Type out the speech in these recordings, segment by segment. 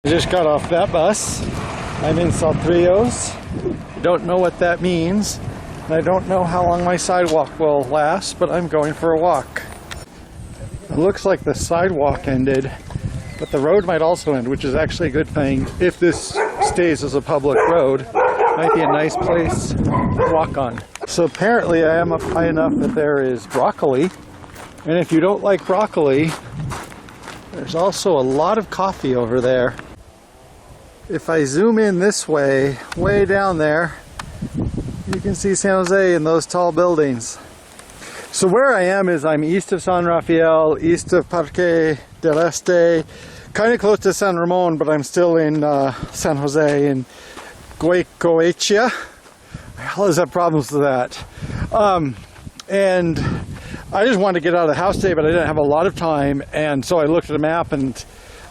I just got off that bus. I'm in Saltrios. Don't know what that means. And I don't know how long my sidewalk will last, but I'm going for a walk. It looks like the sidewalk ended, but the road might also end, which is actually a good thing. If this stays as a public road, it might be a nice place to walk on. So apparently I am up high enough that there is broccoli. And if you don't like broccoli, there's also a lot of coffee over there. If I zoom in this way, way down there, you can see San Jose in those tall buildings. So where I am is I'm east of San Rafael, east of Parque del Este, kind of close to San Ramon, but I'm still in San Jose in Goicoechea. I always have problems with that. And I just wanted to get out of the house today, but I didn't have a lot of time, and so I looked at a map and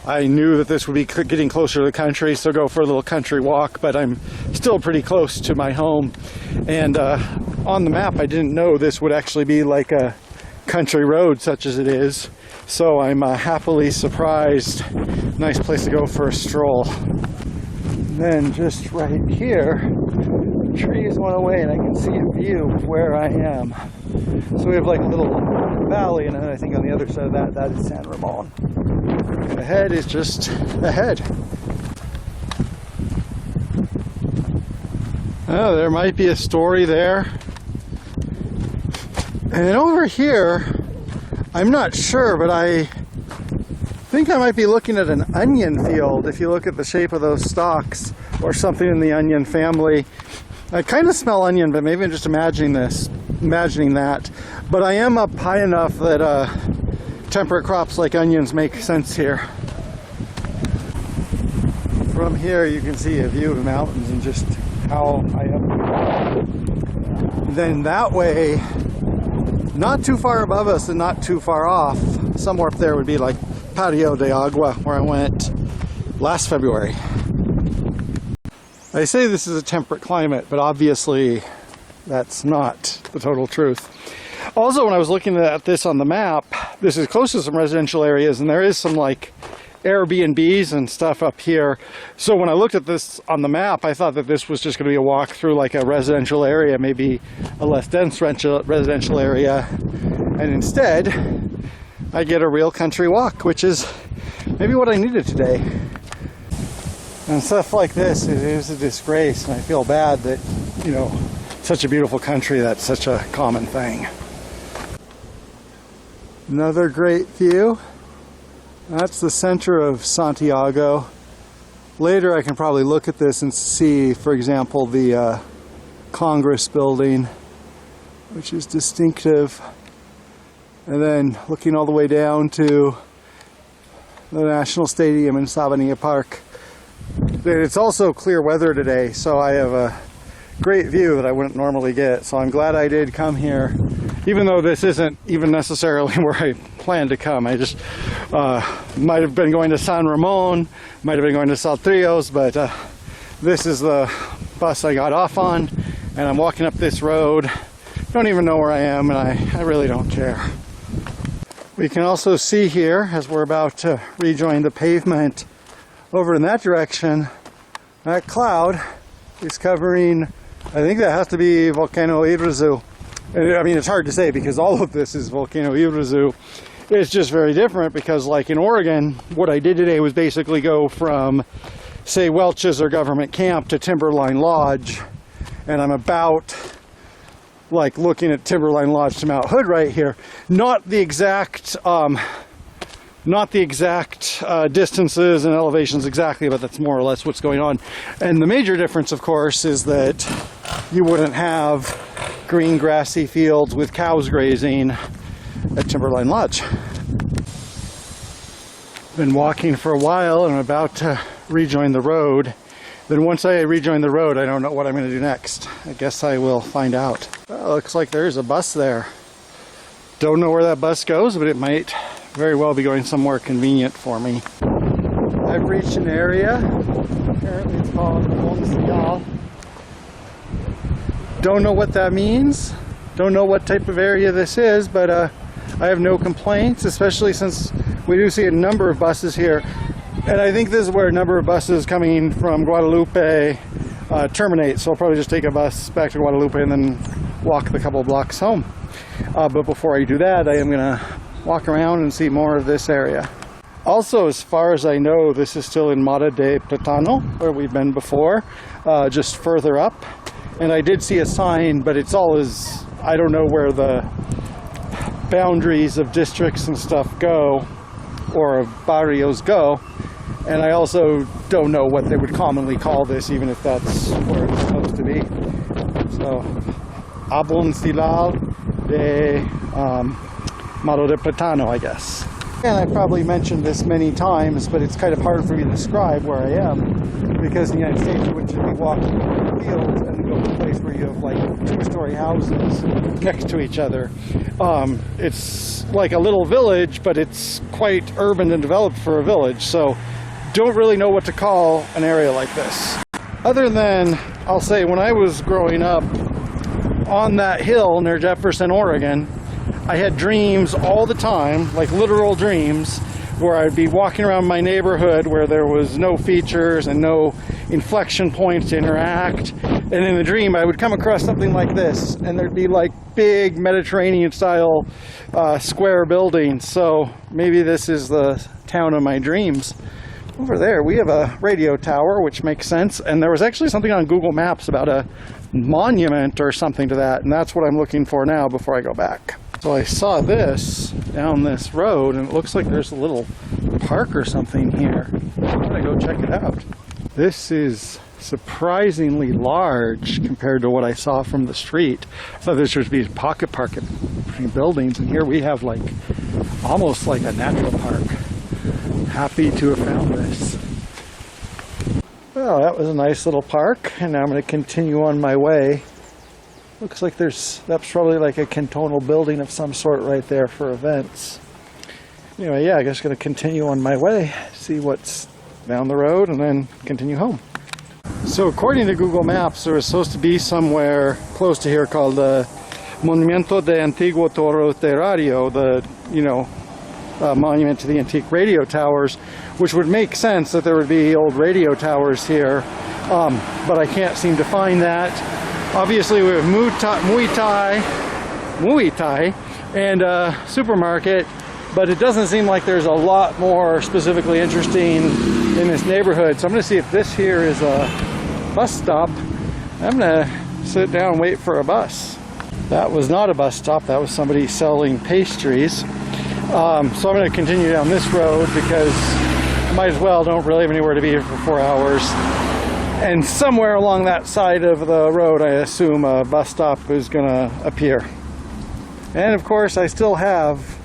I knew that this would be getting closer to the country, so go for a little country walk, but I'm still pretty close to my home. And on the map, I didn't know this would actually be like a country road such as it is, so I'm happily surprised. Nice place to go for a stroll. And then just right here, trees went away and I can see a view of where I am. So we have like a little valley, and then I think on the other side of that, that is San Ramon. And ahead is just ahead. Oh, there might be a story there. And then over here, I'm not sure, but I think I might be looking at an onion field if you look at the shape of those stalks, or something in the onion family. I kind of smell onion, but maybe I'm just imagining that. But I am up high enough that temperate crops like onions make sense here. From here you can see a view of the mountains and just how high up. Then that way, not too far above us and not too far off, somewhere up there would be like Patio de Agua, where I went last February. I say this is a temperate climate, but obviously that's not the total truth. Also, when I was looking at this on the map, this is close to some residential areas, and there is some like Airbnbs and stuff up here. So when I looked at this on the map, I thought that this was just going to be a walk through like a residential area, maybe a less dense residential area. And instead, I get a real country walk, which is maybe what I needed today. And stuff like this, it is a disgrace, and I feel bad that, you know, such a beautiful country, that's such a common thing. Another great view. That's the center of Santiago. Later I can probably look at this and see, for example, the Congress building, which is distinctive. And then looking all the way down to the National Stadium in Sabanilla Park. It's also clear weather today, so I have a great view that I wouldn't normally get. So I'm glad I did come here, even though this isn't even necessarily where I planned to come. I just might have been going to San Ramon, might have been going to Saltrios, but this is the bus I got off on, and I'm walking up this road. Don't even know where I am, and I really don't care. We can also see here, as we're about to rejoin the pavement, over in that direction, that cloud is covering, I think that has to be Volcano Iguazu. And I mean, it's hard to say because all of this is Volcano Iguazu. It's just very different because, like in Oregon, what I did today was basically go from, say, Welch's or Government Camp to Timberline Lodge. And I'm about, like, looking at Timberline Lodge to Mount Hood right here. Not the exact distances and elevations exactly, but that's more or less what's going on. And the major difference, of course, is that you wouldn't have green grassy fields with cows grazing at Timberline Lodge. Been walking for a while and I'm about to rejoin the road. Then once I rejoin the road, I don't know what I'm going to do next. I guess I will find out. Well, looks like there's a bus there. Don't know where that bus goes, but it might very well be going somewhere convenient for me. I've reached an area. Apparently it's called Jaboncillal. Don't know what that means. Don't know what type of area this is, but I have no complaints, especially since we do see a number of buses here. And I think this is where a number of buses coming from Guadalupe terminate. So I'll probably just take a bus back to Guadalupe and then walk the couple blocks home. But before I do that, I am going to walk around and see more of this area. Also, as far as I know, this is still in Mata de Platano, where we've been before, just further up. And I did see a sign, but it's all as, I don't know where the boundaries of districts and stuff go, or of barrios go. And I also don't know what they would commonly call this, even if that's where it's supposed to be. So, Jaboncillal de Mata de Platano, I guess. And I probably mentioned this many times, but it's kind of hard for me to describe where I am, because in the United States you would just be walking through the fields and go to a place where you have like 2-story houses next to each other. It's like a little village, but it's quite urban and developed for a village, so don't really know what to call an area like this. Other than, I'll say, when I was growing up on that hill near Jefferson, Oregon, I had dreams all the time, like literal dreams, where I'd be walking around my neighborhood where there was no features and no inflection points to interact. And in the dream, I would come across something like this, and there'd be like big Mediterranean-style square buildings. So maybe this is the town of my dreams. Over there, we have a radio tower, which makes sense. And there was actually something on Google Maps about a monument or something to that, and that's what I'm looking for now before I go back. So I saw this down this road, and it looks like there's a little park or something here. I'm gonna go check it out. This is surprisingly large compared to what I saw from the street. I thought this would be a pocket park between buildings, and here we have like almost like a natural park. Happy to have found this. Well, that was a nice little park, and now I'm going to continue on my way. Looks like that's probably like a cantonal building of some sort right there for events. Anyway, yeah, I guess I'm going to continue on my way, see what's down the road, and then continue home. So according to Google Maps, there was supposed to be somewhere close to here called the Monumento de Antiguo Toro Terrario, the, monument to the antique radio towers, which would make sense that there would be old radio towers here, but I can't seem to find that. Obviously, we have Muay Thai and a supermarket, but it doesn't seem like there's a lot more specifically interesting in this neighborhood. So I'm going to see if this here is a bus stop. I'm going to sit down and wait for a bus. That was not a bus stop. That was somebody selling pastries. So I'm going to continue down this road because I might as well, don't really have anywhere to be here for 4 hours. And somewhere along that side of the road, I assume a bus stop is going to appear. And of course, I still have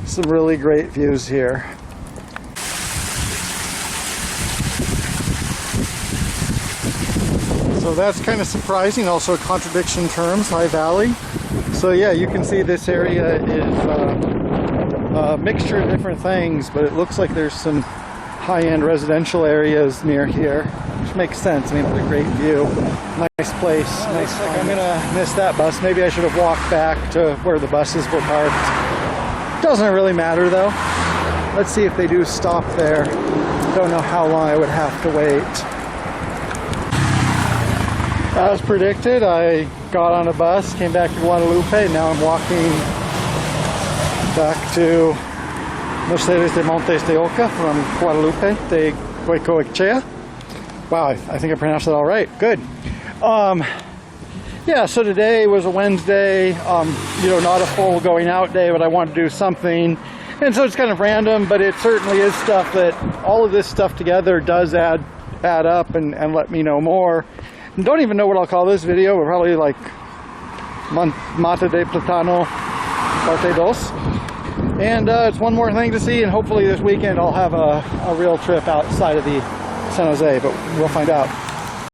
some really great views here. So that's kind of surprising, also a contradiction in terms, high valley. So yeah, you can see this area is a mixture of different things, but it looks like there's some high-end residential areas near here, which makes sense. I mean, it's a great view, nice place, nice. Like I'm gonna miss that bus. Maybe I should have walked back to where the buses were parked. Doesn't really matter though. Let's see if they do stop there. Don't know how long I would have to wait. As predicted, I got on a bus, came back to Guadalupe, now I'm walking back to Mercedes de Montes de Oca from Guadalupe de Goicoechea. Wow, I think I pronounced that all right. Good. Yeah, so today was a Wednesday, not a full going out day, but I wanted to do something. And so it's kind of random, but it certainly is stuff that all of this stuff together does add up and let me know more. And don't even know what I'll call this video, but probably like Mata de Platano Parte 2. And it's one more thing to see, and hopefully this weekend I'll have a real trip outside of the San Jose, but we'll find out.